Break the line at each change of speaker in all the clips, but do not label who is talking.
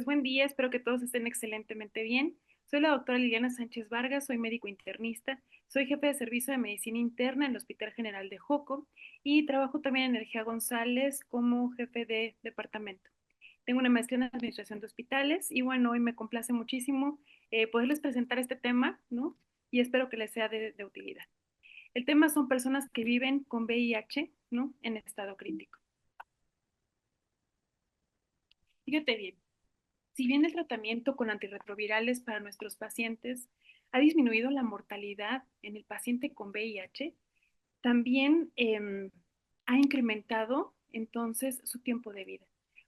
Pues buen día, espero que todos estén excelentemente bien. Soy la doctora Liliana Sánchez Vargas, soy médico internista, soy jefe de servicio de medicina interna en el Hospital General de Joco y trabajo también en Energía González como jefe de departamento. Tengo una maestría en administración de hospitales y bueno, hoy me complace muchísimo poderles presentar este tema, ¿no? Y espero que les sea de utilidad. El tema son personas que viven con VIH, ¿no? En estado crítico. Fíjate bien. Si bien el tratamiento con antirretrovirales para nuestros pacientes ha disminuido la mortalidad en el paciente con VIH, también ha incrementado entonces su tiempo de vida.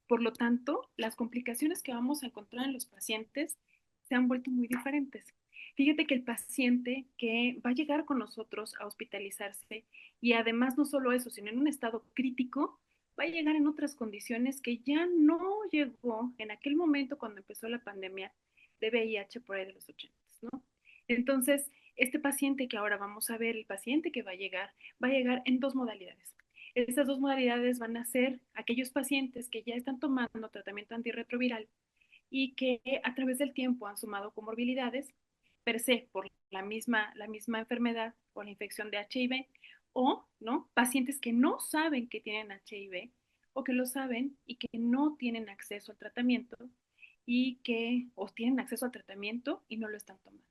Por lo tanto, las complicaciones que vamos a encontrar en los pacientes se han vuelto muy diferentes. Fíjate que el paciente que va a llegar con nosotros a hospitalizarse y además no solo eso, sino en un estado crítico, va a llegar en otras condiciones que ya no llegó en aquel momento cuando empezó la pandemia de VIH por ahí de los 80, ¿no? Entonces, este paciente que ahora vamos a ver, el paciente que va a llegar en dos modalidades. Estas dos modalidades van a ser aquellos pacientes que ya están tomando tratamiento antirretroviral y que a través del tiempo han sumado comorbilidades per se por la misma enfermedad o la infección de HIV o no pacientes que no saben que tienen HIV o que lo saben y que no tienen acceso al tratamiento y que o tienen acceso al tratamiento y no lo están tomando.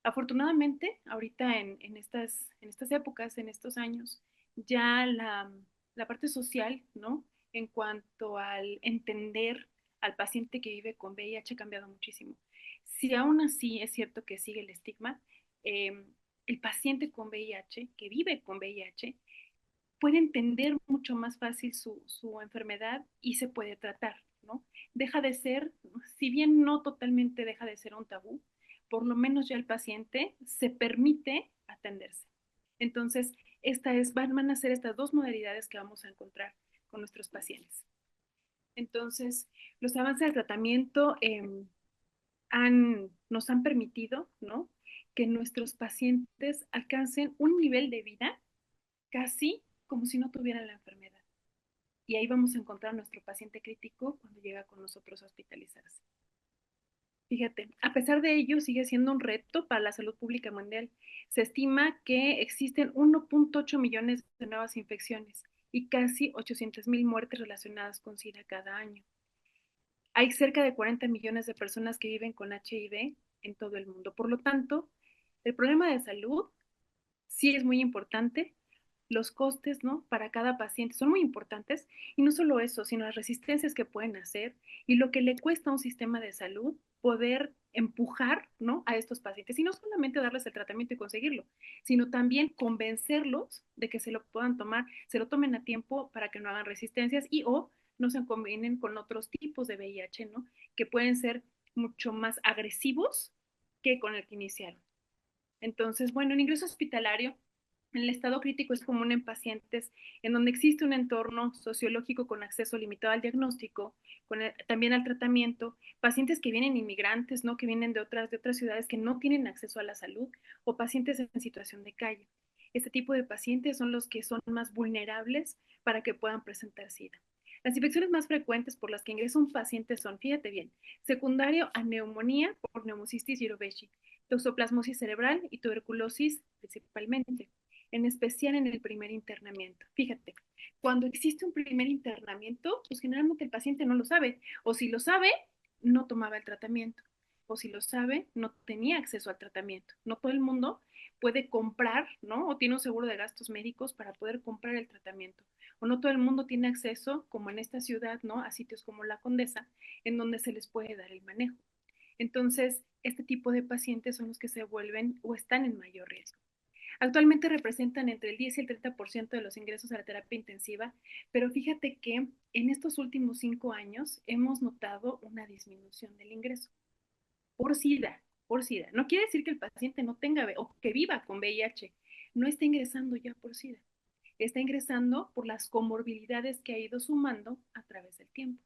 Afortunadamente, ahorita en estas épocas, en estos años, ya la parte social, ¿no? En cuanto al entender al paciente que vive con VIH ha cambiado muchísimo. Si aún así es cierto que sigue el estigma, eh, el paciente con VIH, que vive con VIH, puede entender mucho más fácil su enfermedad y se puede tratar, ¿no? Deja de ser, si bien no totalmente deja de ser un tabú, por lo menos ya el paciente se permite atenderse. Entonces, van a ser estas dos modalidades que vamos a encontrar con nuestros pacientes. Entonces, los avances del tratamiento nos han permitido, ¿no? Que nuestros pacientes alcancen un nivel de vida casi como si no tuvieran la enfermedad. Y ahí vamos a encontrar a nuestro paciente crítico cuando llega con nosotros a hospitalizarse. Fíjate, a pesar de ello, sigue siendo un reto para la salud pública mundial. Se estima que existen 1.8 millones de nuevas infecciones y casi 800,000 muertes relacionadas con SIDA cada año. Hay cerca de 40 millones de personas que viven con HIV en todo el mundo. Por lo tanto, el problema de salud sí es muy importante. Los costes, ¿no? Para cada paciente son muy importantes y no solo eso, sino las resistencias que pueden hacer y lo que le cuesta a un sistema de salud poder empujar, ¿no? A estos pacientes y no solamente darles el tratamiento y conseguirlo, sino también convencerlos de que se lo puedan tomar, se lo tomen a tiempo para que no hagan resistencias y o no se combinen con otros tipos de VIH, ¿no? Que pueden ser mucho más agresivos que con el que iniciaron. Entonces, bueno, el ingreso hospitalario en el estado crítico es común en pacientes en donde existe un entorno sociológico con acceso limitado al diagnóstico, también al tratamiento, pacientes que vienen inmigrantes, ¿no? Que vienen de otras ciudades que no tienen acceso a la salud o pacientes en situación de calle. Este tipo de pacientes son los que son más vulnerables para que puedan presentar SIDA. Las infecciones más frecuentes por las que ingresa un paciente son, fíjate bien, secundario a neumonía por neumocistis jirovecii, toxoplasmosis cerebral y tuberculosis principalmente, en especial en el primer internamiento. Fíjate, cuando existe un primer internamiento, pues generalmente el paciente no lo sabe, o si lo sabe, no tomaba el tratamiento, o si lo sabe, no tenía acceso al tratamiento. No todo el mundo puede comprar, ¿no? O tiene un seguro de gastos médicos para poder comprar el tratamiento. O no todo el mundo tiene acceso, como en esta ciudad, ¿no? A sitios como la Condesa, en donde se les puede dar el manejo. Entonces, este tipo de pacientes son los que se vuelven o están en mayor riesgo. Actualmente representan entre el 10 y el 30% de los ingresos a la terapia intensiva, pero fíjate que en estos últimos 5 años hemos notado una disminución del ingreso por SIDA, por SIDA. No quiere decir que el paciente no tenga o que viva con VIH, no está ingresando ya por SIDA, está ingresando por las comorbilidades que ha ido sumando a través del tiempo.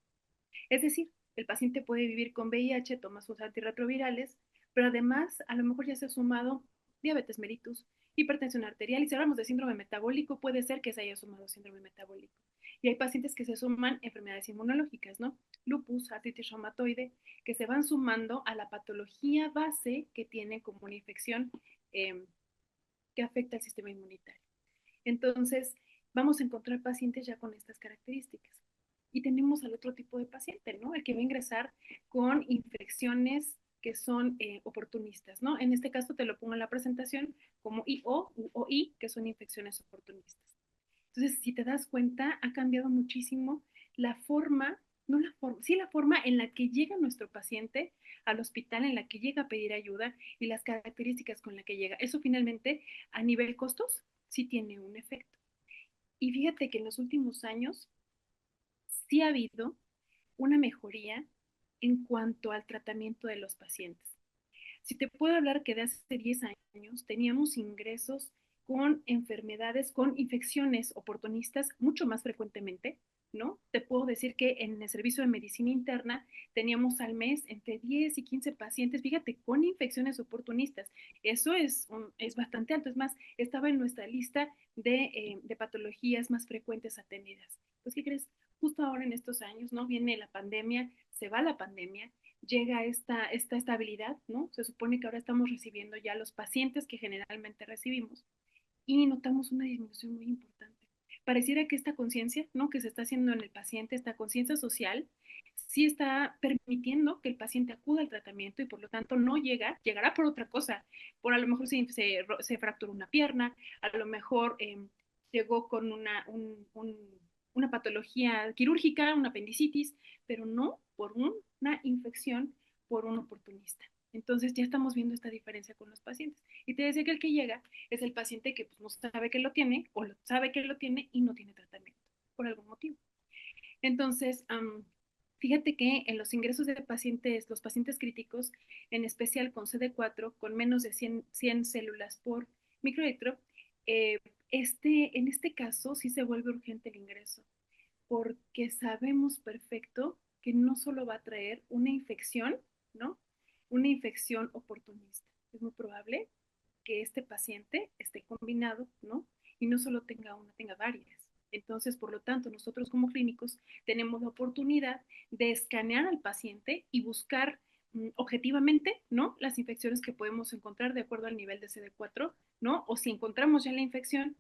Es decir, el paciente puede vivir con VIH, toma sus antirretrovirales, pero además a lo mejor ya se ha sumado diabetes mellitus, hipertensión arterial, y si hablamos de síndrome metabólico, puede ser que se haya sumado síndrome metabólico. Y hay pacientes que se suman enfermedades inmunológicas, ¿no? lupus, artritis reumatoide, que se van sumando a la patología base que tiene como una infección eh, que afecta al sistema inmunitario. Entonces, vamos a encontrar pacientes ya con estas características. Y tenemos al otro tipo de paciente, ¿no? El que va a ingresar con infecciones que son oportunistas, ¿no? En este caso te lo pongo en la presentación como IO u OI, que son infecciones oportunistas. Entonces, si te das cuenta, ha cambiado muchísimo la forma, no la forma, sí la forma en la que llega nuestro paciente al hospital, en la que llega a pedir ayuda y las características con las que llega. Eso finalmente, a nivel costos, sí tiene un efecto. Y fíjate que en los últimos años sí ha habido una mejoría en cuanto al tratamiento de los pacientes. Si te puedo hablar que de hace 10 años teníamos ingresos con enfermedades, con infecciones oportunistas mucho más frecuentemente, ¿no? Te puedo decir que en el servicio de medicina interna teníamos al mes entre 10 y 15 pacientes, fíjate, con infecciones oportunistas. Eso es bastante alto, es más, estaba en nuestra lista de patologías más frecuentes atendidas. Pues, ¿qué crees? Justo ahora en estos años, ¿no? Viene la pandemia, se va la pandemia, llega esta estabilidad, ¿no? Se supone que ahora estamos recibiendo ya los pacientes que generalmente recibimos y notamos una disminución muy importante. Pareciera que esta conciencia, ¿no? Que se está haciendo en el paciente, esta conciencia social, sí está permitiendo que el paciente acuda al tratamiento y por lo tanto no llegará por otra cosa, por a lo mejor se fracturó una pierna, a lo mejor llegó con una patología quirúrgica, una apendicitis, pero no por una infección por un oportunista. Entonces ya estamos viendo esta diferencia con los pacientes. Y te decía que el que llega es el paciente que pues, no sabe que lo tiene o sabe que lo tiene y no tiene tratamiento por algún motivo. Entonces, fíjate que en los ingresos de pacientes, los pacientes críticos, en especial con CD4, con menos de 100 células por microlitro, eh, en este caso sí se vuelve urgente el ingreso, porque sabemos perfecto que no solo va a traer una infección, ¿no? Una infección oportunista. Es muy probable que este paciente esté combinado, ¿no? Y no solo tenga una, tenga varias. Entonces, por lo tanto, nosotros como clínicos tenemos la oportunidad de escanear al paciente y buscar objetivamente, ¿no? Las infecciones que podemos encontrar de acuerdo al nivel de CD4, ¿no? O si encontramos ya la infección,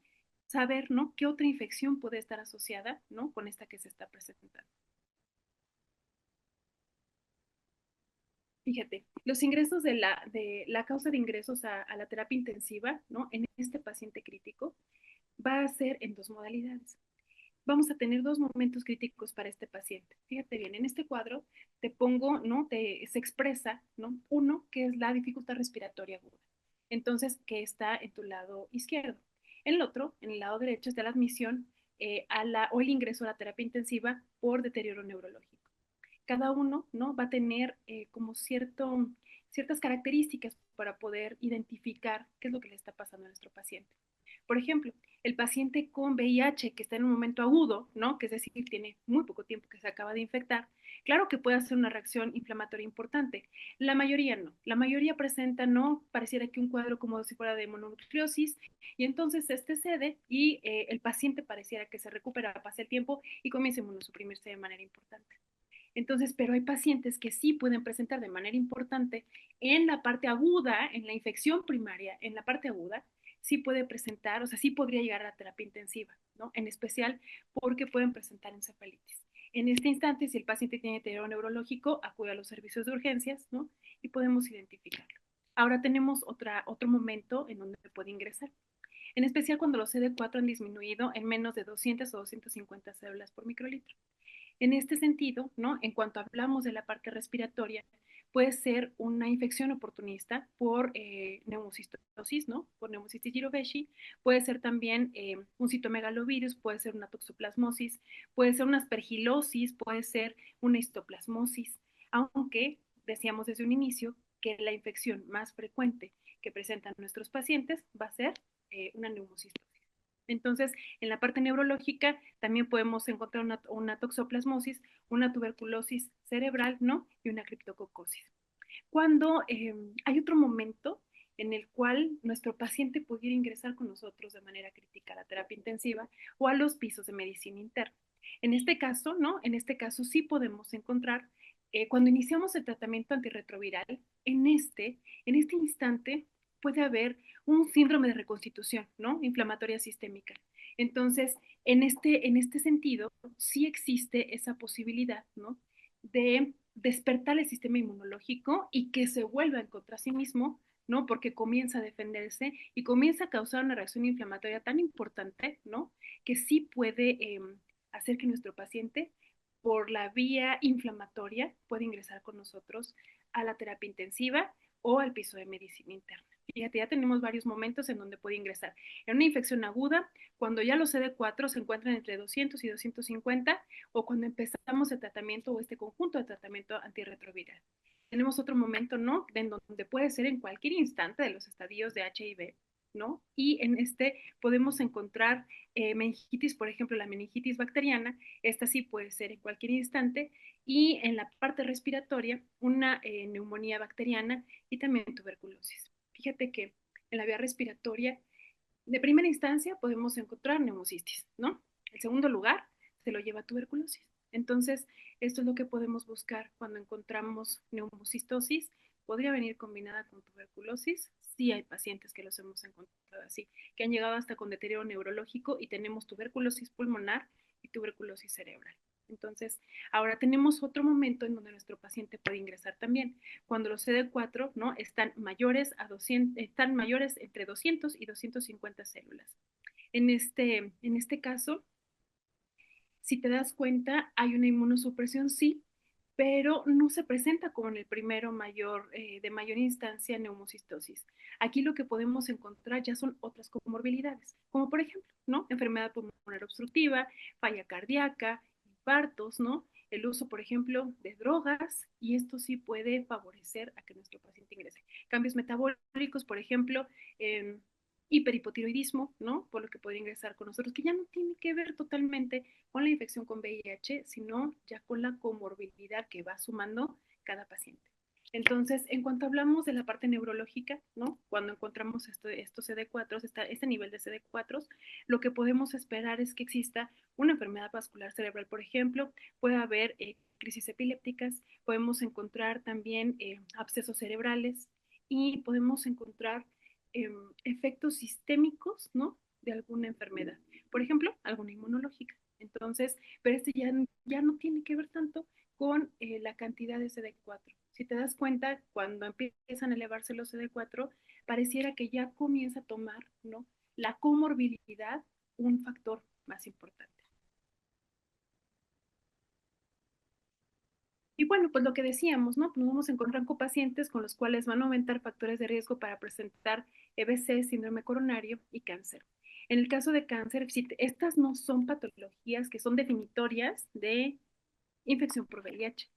saber, ¿no? ¿Qué otra infección puede estar asociada, ¿no? Con esta que se está presentando. Fíjate, los ingresos de la causa de ingresos a la terapia intensiva, ¿no? En este paciente crítico, va a ser en dos modalidades. Vamos a tener dos momentos críticos para este paciente. Fíjate bien, en este cuadro te pongo, ¿no? Se expresa, ¿no? Uno, que es la dificultad respiratoria aguda. Entonces, que está en tu lado izquierdo. El otro, en el lado derecho, está la admisión o el ingreso a la terapia intensiva por deterioro neurológico. Cada uno, ¿no? Va a tener como ciertas características para poder identificar qué es lo que le está pasando a nuestro paciente. Por ejemplo, el paciente con VIH que está en un momento agudo, ¿no? Que es decir, tiene muy poco tiempo que se acaba de infectar, claro que puede hacer una reacción inflamatoria importante. La mayoría no. La mayoría presenta, ¿no? Pareciera que un cuadro como si fuera de mononucleosis y entonces este cede y el paciente pareciera que se recupera, pasa el tiempo y comienza a inmunosuprimirse de manera importante. Entonces, pero hay pacientes que sí pueden presentar de manera importante en la parte aguda, en la infección primaria, en la parte aguda, sí puede presentar, o sea, sí podría llegar a la terapia intensiva, ¿no? En especial porque pueden presentar encefalitis. En este instante, si el paciente tiene deterioro neurológico, acude a los servicios de urgencias, ¿no? Y podemos identificarlo. Ahora tenemos otro momento en donde puede ingresar. En especial cuando los CD4 han disminuido en menos de 200 o 250 células por microlitro. En este sentido, ¿no? En cuanto hablamos de la parte respiratoria, puede ser una infección oportunista por neumocistosis, ¿no? Por Pneumocystis jirovecii, puede ser también un citomegalovirus, puede ser una toxoplasmosis, puede ser una aspergilosis, puede ser una histoplasmosis, aunque decíamos desde un inicio que la infección más frecuente que presentan nuestros pacientes va a ser una neumocistosis. Entonces, en la parte neurológica también podemos encontrar una toxoplasmosis, una tuberculosis cerebral, ¿no? Y una criptococosis. Cuando hay otro momento en el cual nuestro paciente pudiera ingresar con nosotros de manera crítica a la terapia intensiva o a los pisos de medicina interna. En este caso, ¿no? En este caso sí podemos encontrar, cuando iniciamos el tratamiento antirretroviral, en este instante puede haber un síndrome de reconstitución, ¿no? Inflamatoria sistémica. Entonces, en este sentido, sí existe esa posibilidad, ¿no? De despertar el sistema inmunológico y que se vuelva en contra sí mismo, ¿no? Porque comienza a defenderse y comienza a causar una reacción inflamatoria tan importante, ¿no? Que sí puede hacer que nuestro paciente, por la vía inflamatoria, pueda ingresar con nosotros a la terapia intensiva o al piso de medicina interna. Fíjate, ya tenemos varios momentos en donde puede ingresar. En una infección aguda, cuando ya los CD4 se encuentran entre 200 y 250, o cuando empezamos el tratamiento o este conjunto de tratamiento antirretroviral. Tenemos otro momento, ¿no? En donde puede ser en cualquier instante de los estadios de HIV, ¿no? Y en este podemos encontrar meningitis, por ejemplo, la meningitis bacteriana, esta sí puede ser en cualquier instante, y en la parte respiratoria, una neumonía bacteriana y también tuberculosis. Fíjate que en la vía respiratoria, de primera instancia, podemos encontrar neumocistis, ¿no? El segundo lugar se lo lleva tuberculosis. Entonces, esto es lo que podemos buscar cuando encontramos neumocistosis. Podría venir combinada con tuberculosis. Sí hay pacientes que los hemos encontrado así, que han llegado hasta con deterioro neurológico y tenemos tuberculosis pulmonar y tuberculosis cerebral. Entonces, ahora tenemos otro momento en donde nuestro paciente puede ingresar también, cuando los CD4, ¿no? Están mayores a 200, están mayores entre 200 y 250 células. En este caso, si te das cuenta, hay una inmunosupresión, sí, pero no se presenta como en el primero mayor, de mayor instancia neumocistosis. Aquí lo que podemos encontrar ya son otras comorbilidades, como por ejemplo, ¿no? Enfermedad pulmonar obstructiva, falla cardíaca, infartos, ¿no? El uso, por ejemplo, de drogas, y esto sí puede favorecer a que nuestro paciente ingrese. Cambios metabólicos, por ejemplo, hiperhipotiroidismo, ¿no? Por lo que podría ingresar con nosotros, que ya no tiene que ver totalmente con la infección con VIH, sino ya con la comorbilidad que va sumando cada paciente. Entonces, en cuanto hablamos de la parte neurológica, ¿no? Cuando encontramos estos CD4, este nivel de CD4, lo que podemos esperar es que exista una enfermedad vascular cerebral, por ejemplo, puede haber crisis epilépticas, podemos encontrar también abscesos cerebrales y podemos encontrar efectos sistémicos, ¿no? De alguna enfermedad. Por ejemplo, alguna inmunológica. Entonces, pero este ya no tiene que ver tanto con la cantidad de CD4. Si te das cuenta, cuando empiezan a elevarse los CD4, pareciera que ya comienza a tomar, ¿no? La comorbilidad un factor más importante. Y bueno, pues lo que decíamos, ¿no? Nos vamos a encontrar con pacientes con los cuales van a aumentar factores de riesgo para presentar EBC, síndrome coronario y cáncer. En el caso de cáncer, si estas no son patologías que son definitorias de infección por VIH,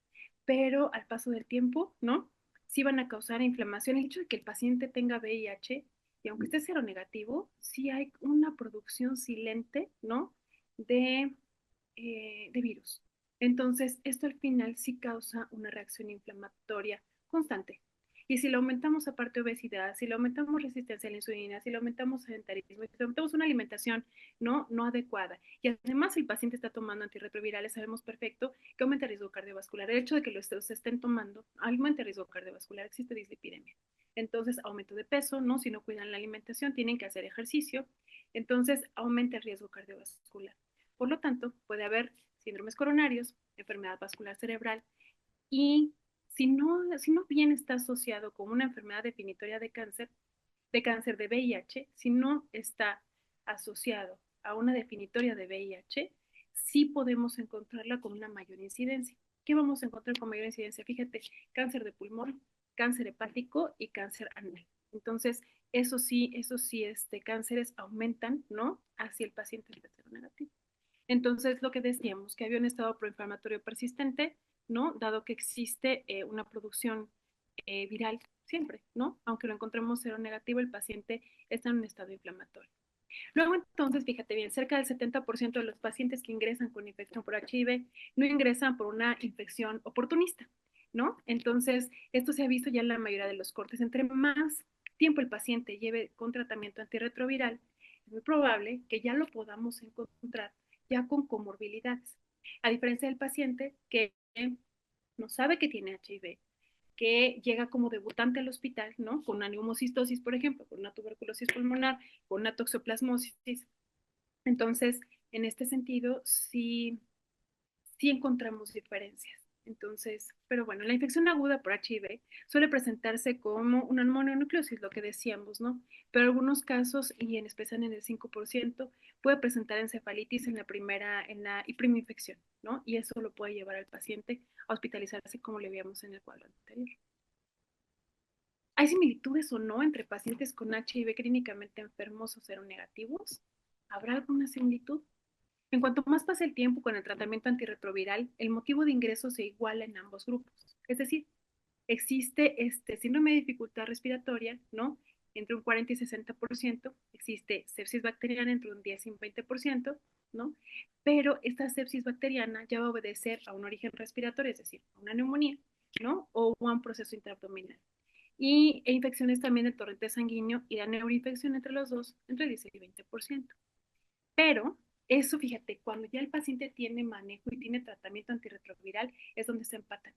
pero al paso del tiempo, ¿no? Sí van a causar inflamación. El hecho de que el paciente tenga VIH, y aunque esté seronegativo, sí hay una producción silente, ¿no? De, de virus. Entonces, esto al final sí causa una reacción inflamatoria constante. Y si le aumentamos aparte obesidad, si le aumentamos resistencia a la insulina, si le aumentamos sedentarismo, si le aumentamos una alimentación no adecuada, y además el paciente está tomando antirretrovirales, sabemos perfecto que aumenta el riesgo cardiovascular. El hecho de que los estén tomando aumenta el riesgo cardiovascular, existe dislipidemia. Entonces, aumento de peso, ¿no? Si no cuidan la alimentación, tienen que hacer ejercicio. Entonces, aumenta el riesgo cardiovascular. Por lo tanto, puede haber síndromes coronarios, enfermedad vascular cerebral y si no bien está asociado con una enfermedad definitoria de cáncer de VIH, si no está asociado a una definitoria de VIH, sí podemos encontrarla con una mayor incidencia. ¿Qué vamos a encontrar con mayor incidencia? Fíjate, cáncer de pulmón, cáncer hepático y cáncer anal. Entonces, cánceres aumentan, ¿no? Hacia el paciente negativo. Entonces, lo que decíamos, que había un estado proinflamatorio persistente, ¿no? Dado que existe una producción viral siempre, ¿no? Aunque lo encontremos cero negativo, el paciente está en un estado inflamatorio. Luego, entonces, fíjate bien, cerca del 70% de los pacientes que ingresan con infección por HIV no ingresan por una infección oportunista, ¿no? Entonces, esto se ha visto ya en la mayoría de los cortes. Entre más tiempo el paciente lleve con tratamiento antirretroviral, es muy probable que ya lo podamos encontrar ya con comorbilidades. A diferencia del paciente que no sabe que tiene HIV, que llega como debutante al hospital, ¿no? Con una neumocistosis, por ejemplo, con una tuberculosis pulmonar, con una toxoplasmosis. Entonces, en este sentido, sí encontramos diferencias. Entonces, pero bueno, la infección aguda por HIV suele presentarse como una mononucleosis, lo que decíamos, ¿no? Pero en algunos casos, y en especial en el 5%, puede presentar encefalitis en la primera infección, ¿no? Y eso lo puede llevar al paciente a hospitalizarse como le veíamos en el cuadro anterior. ¿Hay similitudes o no entre pacientes con HIV clínicamente enfermos o seronegativos? ¿Habrá alguna similitud? En cuanto más pasa el tiempo con el tratamiento antirretroviral, el motivo de ingreso se iguala en ambos grupos. Es decir, existe este síndrome de dificultad respiratoria, ¿no? Entre un 40 y 60%, existe sepsis bacteriana entre un 10 y un 20%, ¿no? Pero esta sepsis bacteriana ya va a obedecer a un origen respiratorio, es decir, a una neumonía, ¿no? O a un proceso intraabdominal. E infecciones también del torrente sanguíneo y la neuroinfección entre los dos, entre 10 y 20%. Pero eso, fíjate, cuando ya el paciente tiene manejo y tiene tratamiento antirretroviral, es donde se empatan.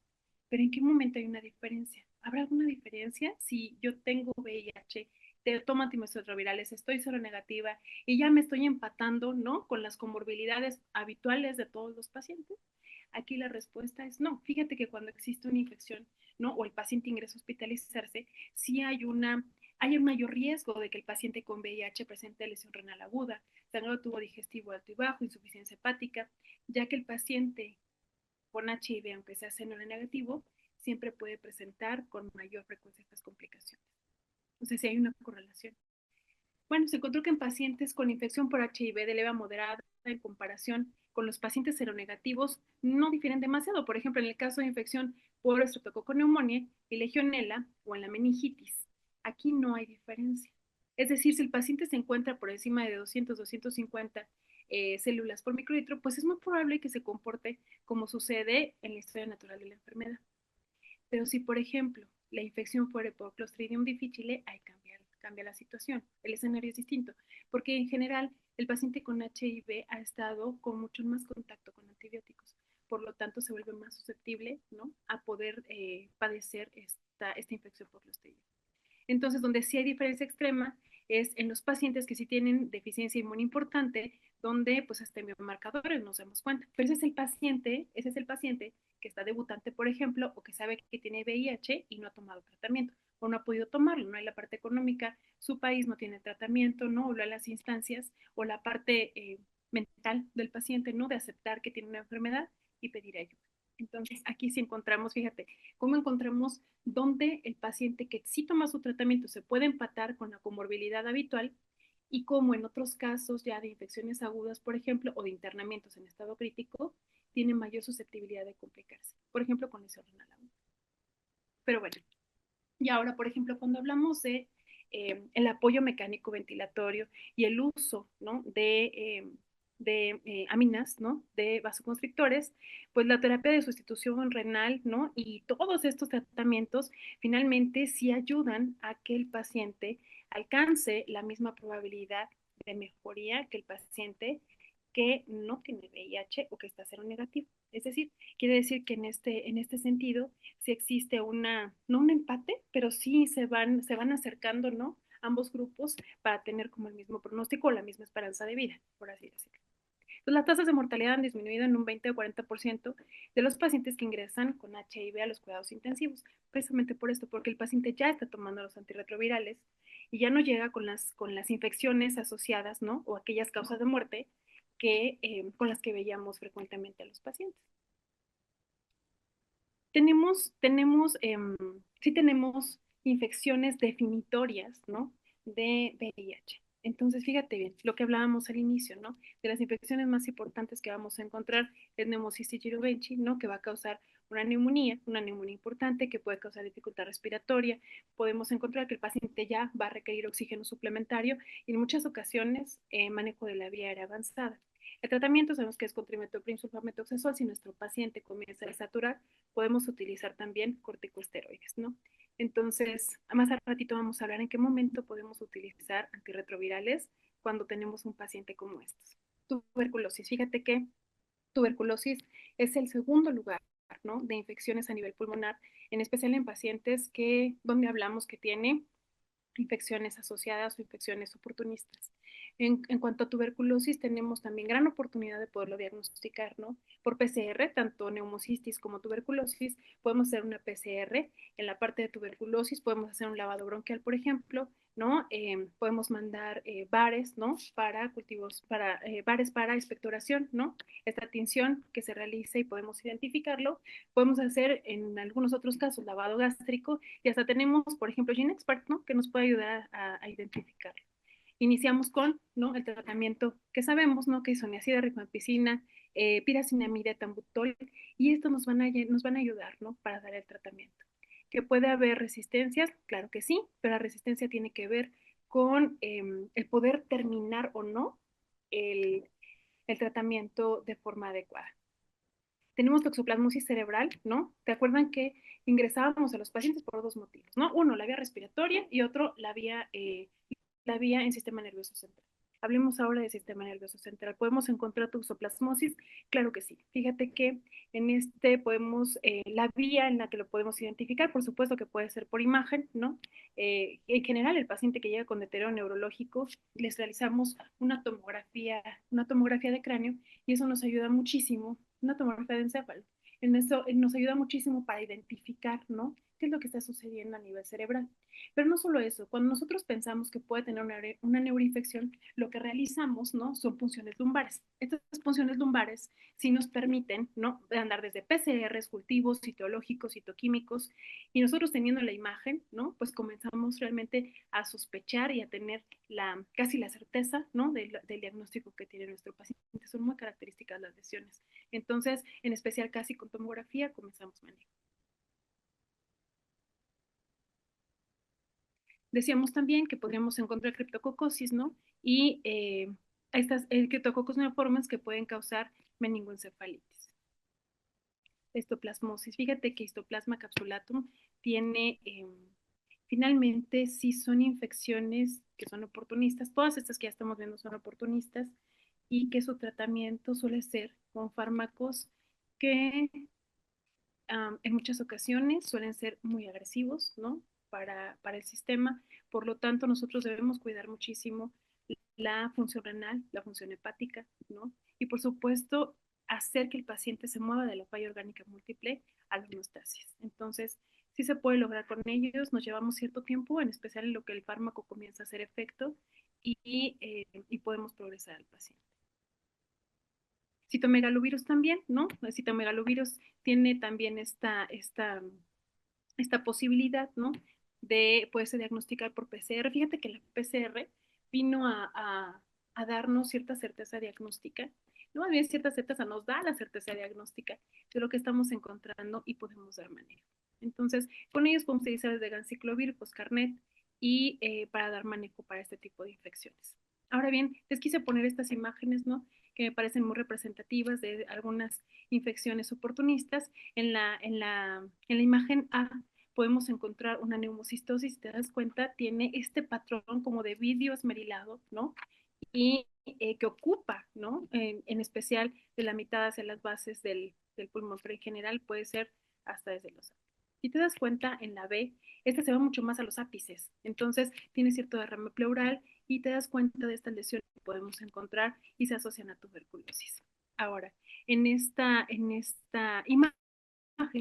Pero ¿en qué momento hay una diferencia? ¿Habrá alguna diferencia si yo tengo VIH, te tomo antirretrovirales, estoy seronegativa y ya me estoy empatando, ¿no? Con las comorbilidades habituales de todos los pacientes? Aquí la respuesta es no. Fíjate que cuando existe una infección, ¿no? O el paciente ingresa a hospitalizarse, sí hay un mayor riesgo de que el paciente con VIH presente lesión renal aguda, sangrado tubo digestivo alto y bajo, insuficiencia hepática, ya que el paciente con HIV, aunque sea negativo, siempre puede presentar con mayor frecuencia estas complicaciones. Entonces, sí hay una correlación. Bueno, se encontró que en pacientes con infección por HIV de leve a moderada, en comparación con los pacientes seronegativos, no difieren demasiado. Por ejemplo, en el caso de infección por estreptococo neumonía y legionela o en la meningitis, aquí no hay diferencia. Es decir, si el paciente se encuentra por encima de 200, 250 células por microlitro, pues es muy probable que se comporte como sucede en la historia natural de la enfermedad. Pero si, por ejemplo, la infección fuera por Clostridium difficile, ahí cambia la situación. El escenario es distinto, porque en general el paciente con HIV ha estado con mucho más contacto con antibióticos. Por lo tanto, se vuelve más susceptible, ¿no? A poder padecer esta infección por Clostridium. Entonces, donde sí hay diferencia extrema es en los pacientes que sí tienen deficiencia inmune importante, donde pues hasta en biomarcadores nos damos cuenta. Pero ese es el paciente que está debutante, por ejemplo, o que sabe que tiene VIH y no ha tomado tratamiento, o no ha podido tomarlo, no hay la parte económica, su país no tiene tratamiento, ¿no? O las instancias, o la parte mental del paciente, ¿no? De aceptar que tiene una enfermedad y pedir ayuda. Entonces, aquí sí encontramos, fíjate, cómo encontramos dónde el paciente que sí toma su tratamiento se puede empatar con la comorbilidad habitual y cómo en otros casos ya de infecciones agudas, por ejemplo, o de internamientos en estado crítico, tiene mayor susceptibilidad de complicarse, por ejemplo, con lesión renal aguda. Pero bueno, y ahora, por ejemplo, cuando hablamos de el apoyo mecánico ventilatorio y el uso, ¿no? de aminas, ¿no? De vasoconstrictores, pues la terapia de sustitución renal, ¿no? Y todos estos tratamientos finalmente sí ayudan a que el paciente alcance la misma probabilidad de mejoría que el paciente que no tiene VIH o que está cero negativo. Es decir, quiere decir que en este sentido sí existe no un empate, pero sí se van acercando, ¿no? Ambos grupos para tener como el mismo pronóstico o la misma esperanza de vida, por así decirlo. Entonces, las tasas de mortalidad han disminuido en un 20 o 40% de los pacientes que ingresan con HIV a los cuidados intensivos, precisamente por esto, porque el paciente ya está tomando los antirretrovirales y ya no llega con las infecciones asociadas, ¿no? O aquellas causas de muerte con las que veíamos frecuentemente a los pacientes. Sí tenemos infecciones definitorias, ¿no? De VIH. Entonces, fíjate bien, lo que hablábamos al inicio, ¿no? De las infecciones más importantes que vamos a encontrar es Pneumocystis jirovecii, ¿no? Que va a causar una neumonía importante que puede causar dificultad respiratoria. Podemos encontrar que el paciente ya va a requerir oxígeno suplementario y en muchas ocasiones manejo de la vía aérea avanzada. El tratamiento sabemos que es con trimetopril sulfametoxazol. Si nuestro paciente comienza a desaturar, podemos utilizar también corticosteroides, ¿no? Entonces, más al ratito vamos a hablar en qué momento podemos utilizar antirretrovirales cuando tenemos un paciente como estos. Tuberculosis. Fíjate que tuberculosis es el segundo lugar, ¿no?, de infecciones a nivel pulmonar, en especial en pacientes donde hablamos que tiene infecciones asociadas o infecciones oportunistas. Cuanto a tuberculosis, tenemos también gran oportunidad de poderlo diagnosticar, ¿no? Por PCR, tanto neumocistis como tuberculosis, podemos hacer una PCR. En la parte de tuberculosis podemos hacer un lavado bronquial, por ejemplo, ¿no? Podemos mandar bares, ¿no? Para cultivos, bares para expectoración, ¿no? Esta tinción que se realiza y podemos identificarlo. Podemos hacer en algunos otros casos lavado gástrico y hasta tenemos, por ejemplo, GeneXpert, ¿no?, que nos puede ayudar a identificarlo. Iniciamos con, ¿no?, el tratamiento que sabemos, ¿no?, que es isoniazida, rifampicina, piracinamida, etambutol, y esto nos van a ayudar, ¿no?, para dar el tratamiento. ¿Que puede haber resistencias? Claro que sí, pero la resistencia tiene que ver con el poder terminar o no el, el tratamiento de forma adecuada. Tenemos toxoplasmosis cerebral, ¿no? ¿Te acuerdan que ingresábamos a los pacientes por dos motivos, ¿no? Uno, la vía respiratoria y otro, la vía en sistema nervioso central. Hablemos ahora del sistema nervioso central. ¿Podemos encontrar toxoplasmosis? Claro que sí. Fíjate que en la vía en la que lo podemos identificar, por supuesto que puede ser por imagen, ¿no? En general, el paciente que llega con deterioro neurológico, les realizamos una tomografía de cráneo, y eso nos ayuda muchísimo, una tomografía de encéfalo. En eso nos ayuda muchísimo para identificar, ¿no?, qué es lo que está sucediendo a nivel cerebral. Pero no solo eso, cuando nosotros pensamos que puede tener una neuroinfección, lo que realizamos, ¿no?, son punciones lumbares. Estas punciones lumbares sí nos permiten, ¿no?, andar desde PCRs, cultivos, citológicos, citoquímicos, y nosotros teniendo la imagen, ¿no?, pues comenzamos realmente a sospechar y a tener casi la certeza, ¿no?, del diagnóstico que tiene nuestro paciente. Son muy características las lesiones. Entonces, en especial casi con tomografía, comenzamos manejo. Decíamos también que podríamos encontrar criptococosis, ¿no? Y estas criptococcus neoformes que pueden causar meningoencefalitis. Histoplasmosis. Fíjate que Histoplasma capsulatum tiene, finalmente, sí son infecciones que son oportunistas. Todas estas que ya estamos viendo son oportunistas, y que su tratamiento suele ser con fármacos que en muchas ocasiones suelen ser muy agresivos, ¿no?, para el sistema. Por lo tanto, nosotros debemos cuidar muchísimo la función renal, la función hepática, ¿no? Y por supuesto, hacer que el paciente se mueva de la falla orgánica múltiple a la homeostasis. Entonces, sí se puede lograr con ellos, nos llevamos cierto tiempo, en especial en lo que el fármaco comienza a hacer efecto, y podemos progresar al paciente. Citomegalovirus también, ¿no? El citomegalovirus tiene también esta posibilidad, ¿no?, de poderse diagnosticar por PCR. Fíjate que la PCR vino a darnos cierta certeza diagnóstica, no, más bien cierta certeza, nos da la certeza diagnóstica de lo que estamos encontrando y podemos dar manejo. Entonces, con ellos podemos utilizar desde ganciclovir, foscarnet, y para dar manejo para este tipo de infecciones. Ahora bien, les quise poner estas imágenes, ¿no?, que me parecen muy representativas de algunas infecciones oportunistas. En la imagen A podemos encontrar una neumocistosis. Si te das cuenta, tiene este patrón como de vidrio esmerilado, ¿no? Y que ocupa, ¿no?, en especial de la mitad hacia las bases del pulmón, pero en general puede ser hasta desde los. Si te das cuenta, en la B, esta se va mucho más a los ápices, entonces tiene cierto derrame pleural, y te das cuenta de estas lesiones que podemos encontrar y se asocian a tuberculosis. Ahora, en esta imagen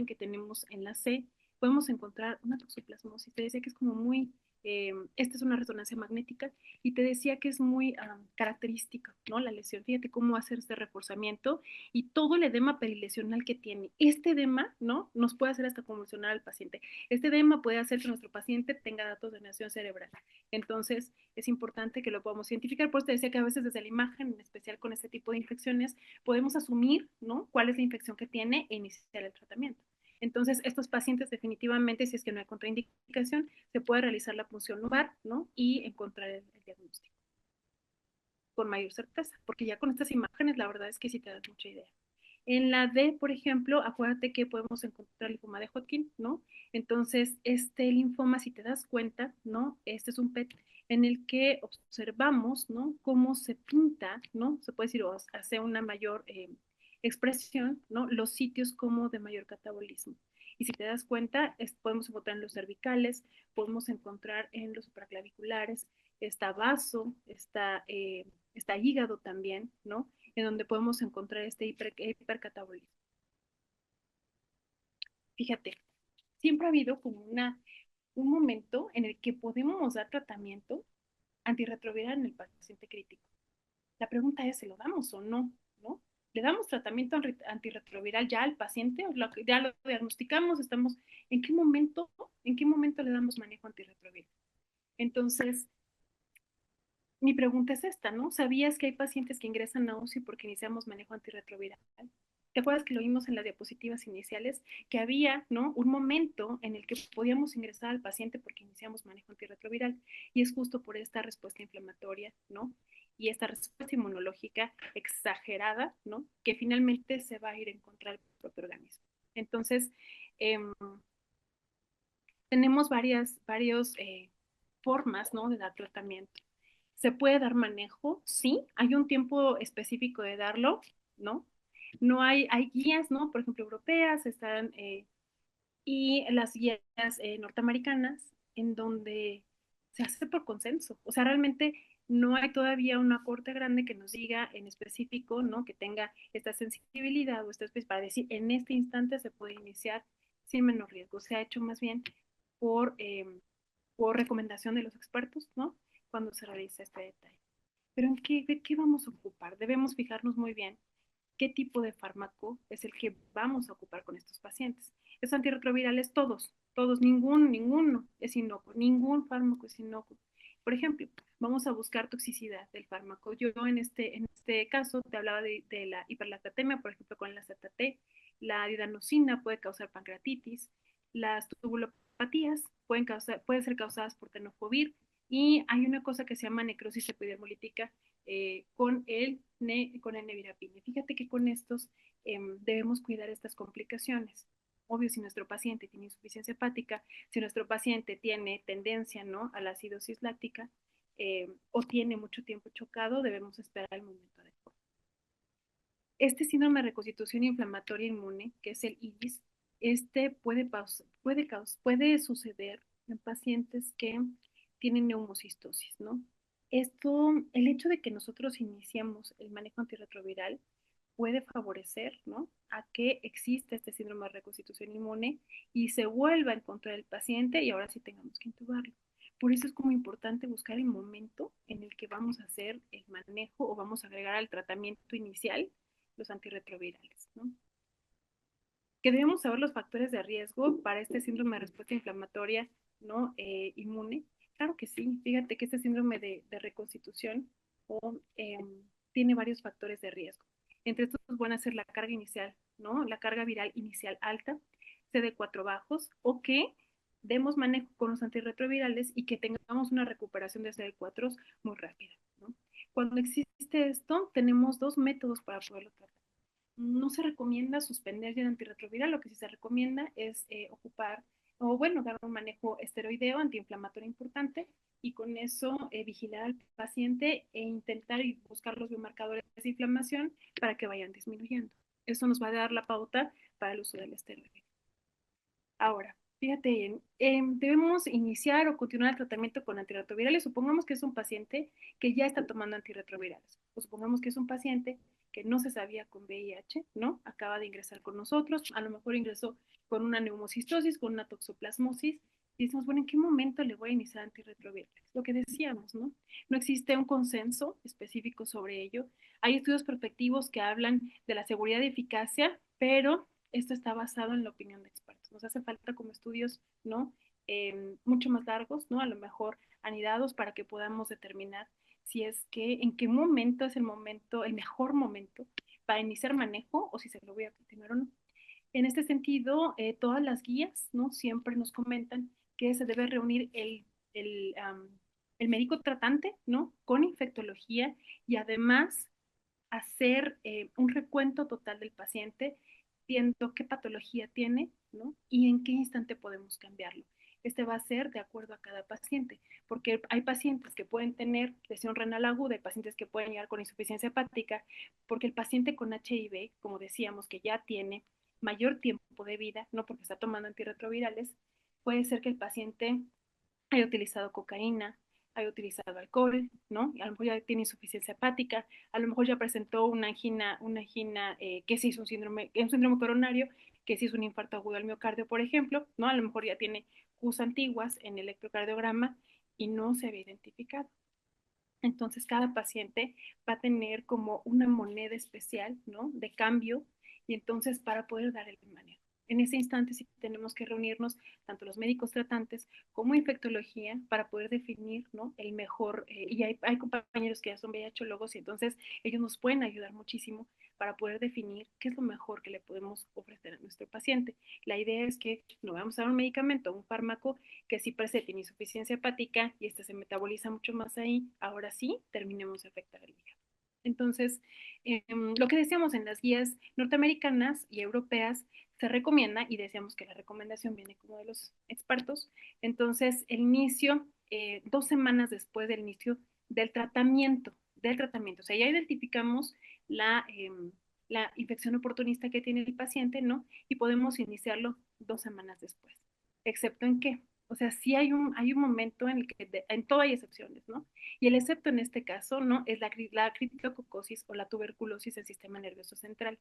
que tenemos en la C, podemos encontrar una toxoplasmosis. Te decía que es como muy, esta es una resonancia magnética, y te decía que es muy característica, ¿no?, la lesión. Fíjate cómo hace este reforzamiento y todo el edema perilesional que tiene. Este edema, ¿no?, nos puede hacer hasta convulsionar al paciente. Este edema puede hacer que nuestro paciente tenga datos de lesión cerebral. Entonces, es importante que lo podamos identificar. Por eso te decía que a veces desde la imagen, en especial con este tipo de infecciones, podemos asumir, ¿no?, cuál es la infección que tiene e iniciar el tratamiento. Entonces, estos pacientes definitivamente, si es que no hay contraindicación, se puede realizar la punción lumbar, ¿no?, y encontrar el diagnóstico con mayor certeza, porque ya con estas imágenes la verdad es que sí te das mucha idea. En la D, por ejemplo, acuérdate que podemos encontrar linfoma de Hodgkin, ¿no? Entonces, este linfoma, si te das cuenta, ¿no? Este es un PET en el que observamos, ¿no? Cómo se pinta, ¿no? Se puede decir, o hace una mayor expresión, ¿no? Los sitios como de mayor catabolismo. Y si te das cuenta, podemos encontrar en los cervicales, podemos encontrar en los supraclaviculares, está vaso, está hígado también, ¿no? En donde podemos encontrar este hipercatabolismo. Fíjate, siempre ha habido como un momento en el que podemos dar tratamiento antirretroviral en el paciente crítico. La pregunta es, ¿se lo damos o no? ¿No? ¿Le damos tratamiento antirretroviral ya al paciente? ¿Ya lo diagnosticamos? ¿En qué momento le damos manejo antirretroviral? Entonces, mi pregunta es esta, ¿no? ¿Sabías que hay pacientes que ingresan a UCI porque iniciamos manejo antirretroviral? ¿Te acuerdas que lo vimos en las diapositivas iniciales? Que había, ¿no? Un momento en el que podíamos ingresar al paciente porque iniciamos manejo antirretroviral. Y es justo por esta respuesta inflamatoria, ¿no? Y esta respuesta inmunológica exagerada, ¿no? Que finalmente se va a ir en contra del propio organismo. Entonces, eh, tenemos varios formas, ¿no? De dar tratamiento. ¿Se puede dar manejo? Sí. ¿Hay un tiempo específico de darlo? No. No hay guías, ¿no? Por ejemplo, europeas están, y las guías norteamericanas, en donde se hace por consenso. O sea, realmente no hay todavía una corte grande que nos diga en específico, ¿no? Que tenga esta sensibilidad o esta especie para decir en este instante se puede iniciar sin menos riesgo. Se ha hecho más bien por, eh, por recomendación de los expertos, ¿no? Cuando se realiza este detalle. Pero ¿de qué vamos a ocupar? Debemos fijarnos muy bien qué tipo de fármaco es el que vamos a ocupar con estos pacientes. Los antirretrovirales, todos, ninguno es inocuo, ningún fármaco es inocuo. Por ejemplo, vamos a buscar toxicidad del fármaco. Yo en este caso te hablaba de la hiperlactatemia, por ejemplo, con la ZT. La didanosina puede causar pancreatitis. Las tubulopatías pueden ser causadas por tenofovir. Y hay una cosa que se llama necrosis epidermolítica con el nevirapine. Fíjate que con estos debemos cuidar estas complicaciones. Obvio, si nuestro paciente tiene insuficiencia hepática, si nuestro paciente tiene tendencia, ¿no? A la acidosis láctica o tiene mucho tiempo chocado, debemos esperar el momento adecuado. Este síndrome de reconstitución inflamatoria inmune, que es el IIS, puede suceder en pacientes que tienen neumocistosis, ¿no? El hecho de que nosotros iniciemos el manejo antirretroviral puede favorecer, ¿no? A que exista este síndrome de reconstitución inmune y se vuelva a encontrar el paciente y ahora sí tengamos que intubarlo. Por eso es como importante buscar el momento en el que vamos a hacer el manejo o vamos a agregar al tratamiento inicial los antirretrovirales, ¿no? Que debemos saber los factores de riesgo para este síndrome de respuesta inflamatoria, ¿no? Inmune. Claro que sí. Fíjate que este síndrome de reconstitución tiene varios factores de riesgo. Entre estos van a ser la carga inicial, ¿no? La carga viral inicial alta, CD4 bajos, o que demos manejo con los antirretrovirales y que tengamos una recuperación de CD4 muy rápida, ¿no? Cuando existe esto, tenemos dos métodos para poderlo tratar. No se recomienda suspender el antirretroviral, lo que sí se recomienda es ocupar o bueno, dar un manejo esteroideo antiinflamatorio importante y con eso vigilar al paciente e intentar buscar los biomarcadores de inflamación para que vayan disminuyendo. Eso nos va a dar la pauta para el uso del esteroide. Ahora, fíjate bien, debemos iniciar o continuar el tratamiento con antirretrovirales. Supongamos que es un paciente que ya está tomando antirretrovirales. O supongamos que es un paciente que no se sabía con VIH, ¿no? Acaba de ingresar con nosotros, a lo mejor ingresó con una neumocistosis, con una toxoplasmosis, y decimos, bueno, ¿en qué momento le voy a iniciar antirretrovirales? Lo que decíamos, ¿no? No existe un consenso específico sobre ello. Hay estudios prospectivos que hablan de la seguridad y eficacia, pero esto está basado en la opinión de expertos. Nos hace falta como estudios, ¿no? Mucho más largos, ¿no? A lo mejor anidados para que podamos determinar si es que, en qué momento es el mejor momento para iniciar manejo o si se lo voy a continuar o no. En este sentido, todas las guías, ¿no? Siempre nos comentan que se debe reunir el médico tratante, ¿no? Con infectología y además hacer un recuento total del paciente, viendo qué patología tiene, ¿no? Y en qué instante podemos cambiarlo. Este va a ser de acuerdo a cada paciente, porque hay pacientes que pueden tener lesión renal aguda, hay pacientes que pueden llegar con insuficiencia hepática, porque el paciente con HIV, como decíamos, que ya tiene mayor tiempo de vida, no porque está tomando antirretrovirales, puede ser que el paciente haya utilizado cocaína, haya utilizado alcohol, ¿no? Y a lo mejor ya tiene insuficiencia hepática, a lo mejor ya presentó una angina que sí es un síndrome coronario, que sí es un infarto agudo al miocardio, por ejemplo, ¿no? A lo mejor ya tiene CUS antiguas en el electrocardiograma y no se había identificado. Entonces, cada paciente va a tener como una moneda especial, ¿no? De cambio, y entonces para poder dar el manejo. En ese instante sí tenemos que reunirnos tanto los médicos tratantes como infectología para poder definir, ¿no? El mejor, y hay compañeros que ya son VIHólogos y entonces ellos nos pueden ayudar muchísimo para poder definir qué es lo mejor que le podemos ofrecer a nuestro paciente. La idea es que no vamos a dar un medicamento, un fármaco que si presenta insuficiencia hepática y este se metaboliza mucho más ahí, ahora sí terminemos de afectar el hígado. Entonces, lo que decíamos en las guías norteamericanas y europeas se recomienda, y decíamos que la recomendación viene como de los expertos, entonces el inicio, 2 semanas después del inicio del tratamiento, o sea, ya identificamos la infección oportunista que tiene el paciente, ¿no? Y podemos iniciarlo 2 semanas después, excepto en qué. O sea, sí hay un momento en el que, en todo hay excepciones, ¿no? Y el excepto en este caso, ¿no? Es la criptococosis o la tuberculosis del sistema nervioso central.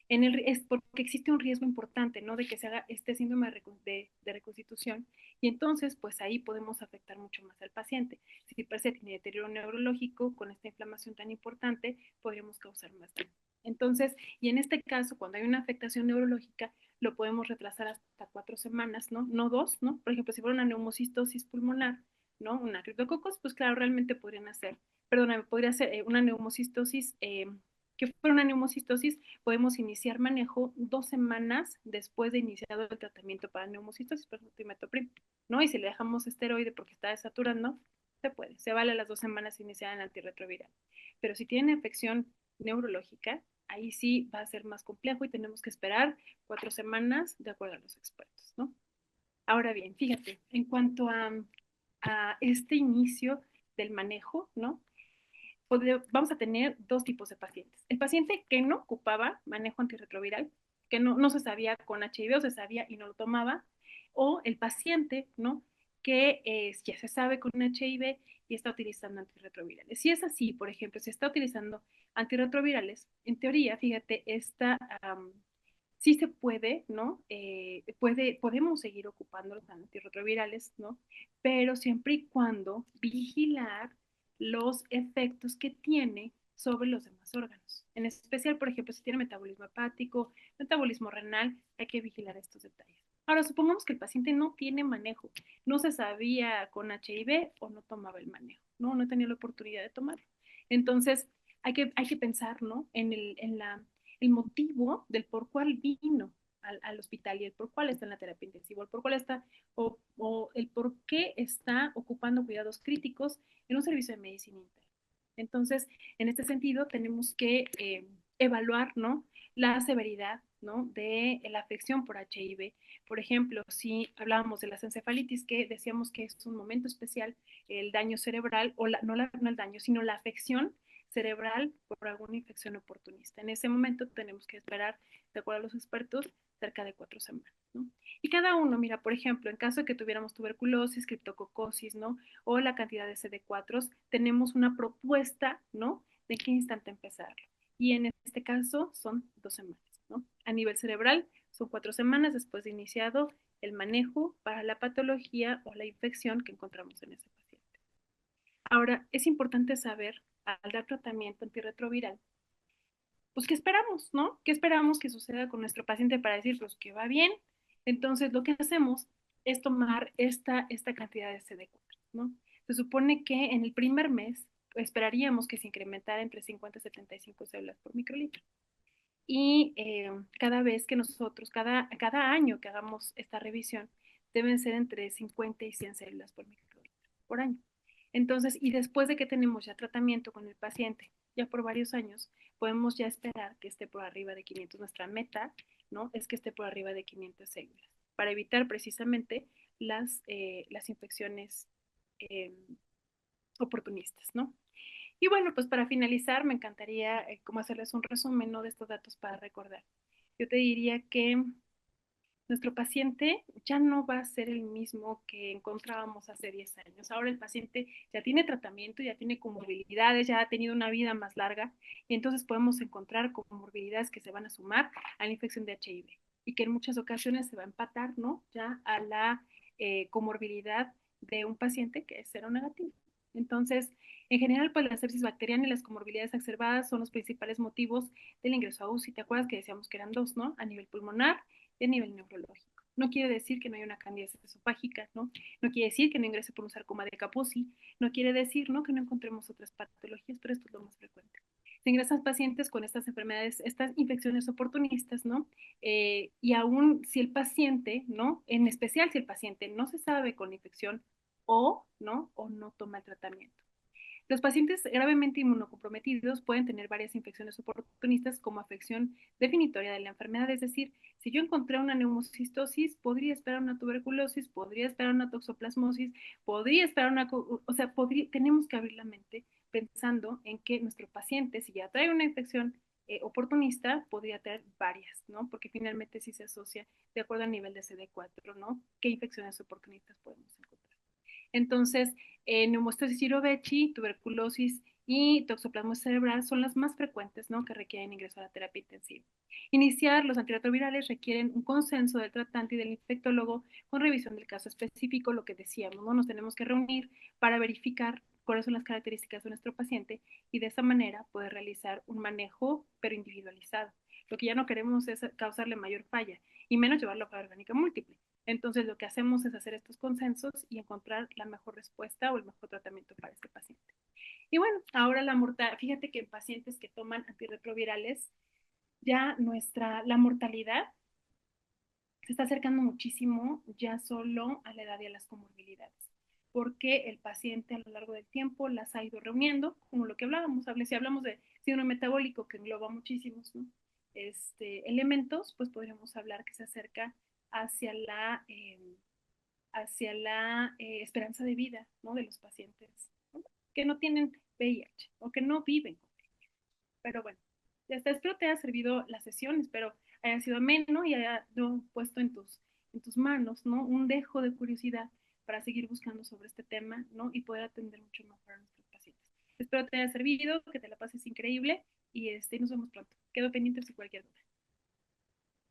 Es porque existe un riesgo importante, ¿no? De que se haga este síndrome de reconstitución y entonces, pues ahí podemos afectar mucho más al paciente. Si per se tiene deterioro neurológico con esta inflamación tan importante, podríamos causar más daño. Entonces, y en este caso, cuando hay una afectación neurológica, lo podemos retrasar hasta 4 semanas, ¿no? No dos, ¿no? Por ejemplo, si fuera una neumocistosis pulmonar, ¿no? Una criptococos, pues claro, realmente podrían hacer, perdóname, podría ser una neumocistosis, que fuera una neumocistosis, podemos iniciar manejo 2 semanas después de iniciado el tratamiento para neumocistosis, por ejemplo, timetoprim, ¿no? Y si le dejamos esteroide porque está desaturando, se puede, se vale las 2 semanas iniciar el antirretroviral. Pero si tiene afección neurológica, ahí sí va a ser más complejo y tenemos que esperar 4 semanas de acuerdo a los expertos, ¿no? Ahora bien, fíjate, en cuanto a este inicio del manejo, ¿no? Vamos a tener dos tipos de pacientes. El paciente que no ocupaba manejo antirretroviral, que no se sabía con HIV o se sabía y no lo tomaba, o el paciente, ¿no? Que ya se sabe con HIV y está utilizando antirretrovirales. Si es así, por ejemplo, si está utilizando antirretrovirales, en teoría, fíjate, sí se puede, ¿no? Podemos seguir ocupando los antirretrovirales, ¿no? Pero siempre y cuando vigilar los efectos que tiene sobre los demás órganos. En especial, por ejemplo, si tiene metabolismo hepático, metabolismo renal, hay que vigilar estos detalles. Ahora, supongamos que el paciente no tiene manejo, no se sabía con HIV o no tomaba el manejo, no tenía la oportunidad de tomarlo. Entonces, hay que pensar, ¿no? El motivo del por cuál vino al hospital y el por cuál está en la terapia intensiva, el por cuál está o el por qué está ocupando cuidados críticos en un servicio de medicina interna. Entonces, en este sentido, tenemos que evaluar, ¿no? La severidad, ¿no? De la afección por HIV. Por ejemplo, si hablábamos de las encefalitis, que decíamos que es un momento especial, el daño cerebral, o no el daño, sino la afección cerebral por alguna infección oportunista. En ese momento tenemos que esperar, de acuerdo a los expertos, cerca de 4 semanas, ¿no? Y cada uno, mira, por ejemplo, en caso de que tuviéramos tuberculosis, criptococosis, ¿no? O la cantidad de CD4, tenemos una propuesta, ¿no? De qué instante empezarlo. Y en este caso son 2 semanas, ¿no? A nivel cerebral son 4 semanas después de iniciado el manejo para la patología o la infección que encontramos en ese paciente. Ahora, es importante saber, al dar tratamiento antirretroviral, pues, ¿qué esperamos, no? ¿Qué esperamos que suceda con nuestro paciente para decir, pues, que va bien? Entonces, lo que hacemos es tomar esta cantidad de CD4, ¿no? Se supone que en el primer mes esperaríamos que se incrementara entre 50 y 75 células por microlitro. Y cada vez que nosotros, cada año que hagamos esta revisión, deben ser entre 50 y 100 células por microlitro por año. Entonces, y después de que tenemos ya tratamiento con el paciente, ya por varios años, podemos ya esperar que esté por arriba de 500. Nuestra meta, ¿no? Es que esté por arriba de 500 células, para evitar precisamente las infecciones eh, oportunistas, ¿no? Y bueno, pues para finalizar, me encantaría como hacerles un resumen, ¿no? De estos datos para recordar. Yo te diría que nuestro paciente ya no va a ser el mismo que encontrábamos hace 10 años. Ahora el paciente ya tiene tratamiento, ya tiene comorbilidades, ya ha tenido una vida más larga y entonces podemos encontrar comorbilidades que se van a sumar a la infección de HIV y que en muchas ocasiones se va a empatar, ¿no? Ya a la comorbilidad de un paciente que es seronegativo. Entonces, en general, pues la sepsis bacteriana y las comorbilidades exacerbadas son los principales motivos del ingreso a UCI. ¿Te acuerdas que decíamos que eran dos, ¿no? A nivel pulmonar y a nivel neurológico. No quiere decir que no haya una candidiasis esofágica, ¿no? No quiere decir que no ingrese por un sarcoma de Kaposi, no quiere decir, ¿no? Que no encontremos otras patologías, pero esto es lo más frecuente. Se ingresan pacientes con estas enfermedades, estas infecciones oportunistas, ¿no? Y aún si el paciente, ¿no? En especial si el paciente no se sabe con infección ¿no? O no toma el tratamiento. Los pacientes gravemente inmunocomprometidos pueden tener varias infecciones oportunistas como afección definitoria de la enfermedad, es decir, si yo encontré una neumocistosis, podría esperar una tuberculosis, podría esperar una toxoplasmosis, podría esperar una, o sea, tenemos que abrir la mente pensando en que nuestro paciente, si ya trae una infección oportunista, podría traer varias, ¿no? Porque finalmente sí se asocia de acuerdo al nivel de CD4, ¿no? ¿Qué infecciones oportunistas podemos encontrar? Entonces, neumostosis Girovechi, tuberculosis y toxoplasmosis cerebral son las más frecuentes, ¿no? Que requieren ingreso a la terapia intensiva. Iniciar los antirretrovirales requieren un consenso del tratante y del infectólogo con revisión del caso específico, lo que decíamos, ¿no? Nos tenemos que reunir para verificar cuáles son las características de nuestro paciente y de esa manera poder realizar un manejo, pero individualizado. Lo que ya no queremos es causarle mayor falla y menos llevarlo a falla orgánica múltiple. Entonces, lo que hacemos es hacer estos consensos y encontrar la mejor respuesta o el mejor tratamiento para este paciente. Y bueno, ahora la mortalidad, fíjate que en pacientes que toman antirretrovirales, ya la mortalidad se está acercando muchísimo ya solo a la edad y a las comorbilidades, porque el paciente a lo largo del tiempo las ha ido reuniendo, como lo que hablábamos, si hablamos de síndrome metabólico que engloba muchísimos, ¿no? Elementos, pues podríamos hablar que se acerca hacia la esperanza de vida, ¿no? De los pacientes, ¿no? Que no tienen VIH o que no viven con VIH. Pero bueno, ya está. Espero te haya servido la sesión, espero haya sido ameno y haya puesto en tus manos, ¿no? Un dejo de curiosidad para seguir buscando sobre este tema, ¿no? Y poder atender mucho mejor a nuestros pacientes. Espero te haya servido, que te la pases increíble y nos vemos pronto. Quedo pendiente si cualquier duda.